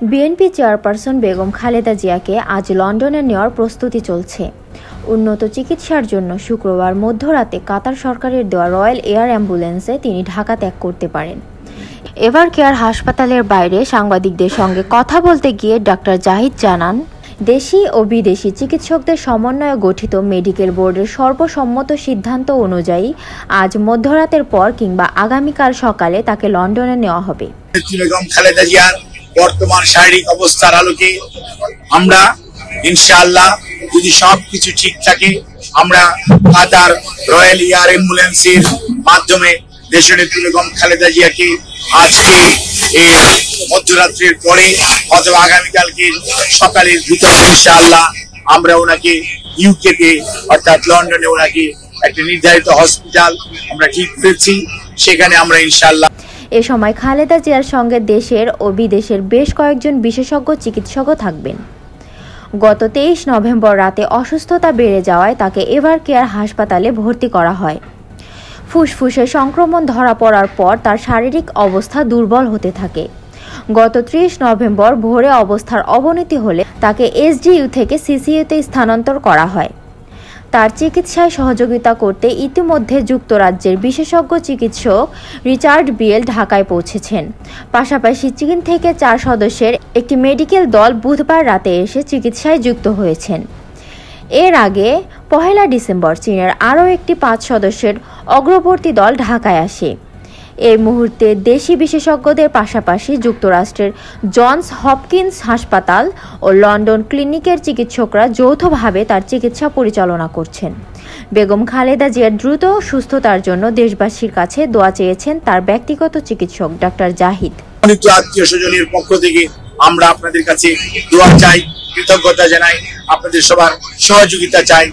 BNP chairperson Begum Khaleda জিয়াকে আজ লন্ডনে নেওয়ার প্রস্তুতি চলছে। উন্নত চিকিৎসার জন্য শুক্রবার মধ্যরাতে কাতার সরকারের দেওয়া রয়্যাল এয়ার অ্যাম্বুলেন্সে তিনি ঢাকা ত্যাগ করতে পারেন। এভার কেয়ার হাসপাতালের বাইরে সাংবাদিকদের সঙ্গে কথা বলতে গিয়ে ডাক্তার জাহিদ জানান, দেশি ও বিদেশি চিকিৎসকদের সমন্বয়ে গঠিত মেডিকেল বোর্ডের সর্বসম্মত সিদ্ধান্ত অনুযায়ী আজ মধ্যরাতের পর কিংবা আগামীকাল সকালে তাকে লন্ডনে নেওয়া হবে। বেগম খালেদা জিয়ার বর্তমান শারীরিক অবস্থার আলোকে আমরা ইনশাআল্লাহ যদি সবকিছু ঠিক থাকে আমরা কাতার রয়্যাল এয়ার অ্যাম্বুলেন্সের মাধ্যমে দেশনেত্রী বেগম খালেদা জিয়াকে আজকে এই মধ্যরাত্রির পরে অথবা আগামীকালকে সকালের ভিতরে ইনশাআল্লাহ আমরা ওনাকে ইউকে তে অর্থাৎ লন্ডনে ওনাকে একটা নির্ধারিত হসপিটাল আমরা ঠিক করেছি, সেখানে আমরা ইনশাআল্লাহ। এ সময় খালেদা জিয়ার সঙ্গে দেশের ও বিদেশের বেশ কয়েকজন বিশেষজ্ঞ চিকিৎসকও থাকবেন। গত 23 নভেম্বর রাতে অসুস্থতা বেড়ে যাওয়ায় তাকে এভার কেয়ার হাসপাতালে ভর্তি করা হয়। ফুসফুসে সংক্রমণ ধরা পড়ার পর তার শারীরিক অবস্থা দুর্বল হতে থাকে। গত 30 নভেম্বর ভোরে অবস্থার অবনতি হলে তাকে এসডিইউ থেকে সিসিইউতে স্থানান্তর করা হয়। তার চিকিৎসায় সহযোগিতা করতে ইতিমধ্যে যুক্তরাজ্যের বিশেষজ্ঞ চিকিৎসক রিচার্ড বিয়েল ঢাকায় পৌঁছেছেন। পাশাপাশি চীন থেকে 4 সদস্যের একটি মেডিকেল দল বুধবার রাতে এসে চিকিৎসায় যুক্ত হয়েছেন। এর আগে 1 ডিসেম্বর চীনের আরও একটি 5 সদস্যের অগ্রবর্তী দল ঢাকায় আসে। এই মুহূর্তে দেশি বিশেষজ্ঞদের পাশাপাশি যুক্তরাষ্ট্রের জনস হপকিন্স হাসপাতাল ও লন্ডন ক্লিনিকের চিকিৎসকরা যৌথভাবে তার চিকিৎসা পরিচালনা করছেন। বেগম খালেদা জিয়ার দ্রুত সুস্থতার জন্য দেশবাসীর কাছে দোয়া চেয়েছেন তার ব্যক্তিগত চিকিৎসক ডাক্তার জাহিদ। আত্মীয় স্বজনের পক্ষ থেকে আমরা আপনাদের কাছে দোয়া চাই, কৃতজ্ঞতা জানাই, আপনাদের সবার সহযোগিতা চাই।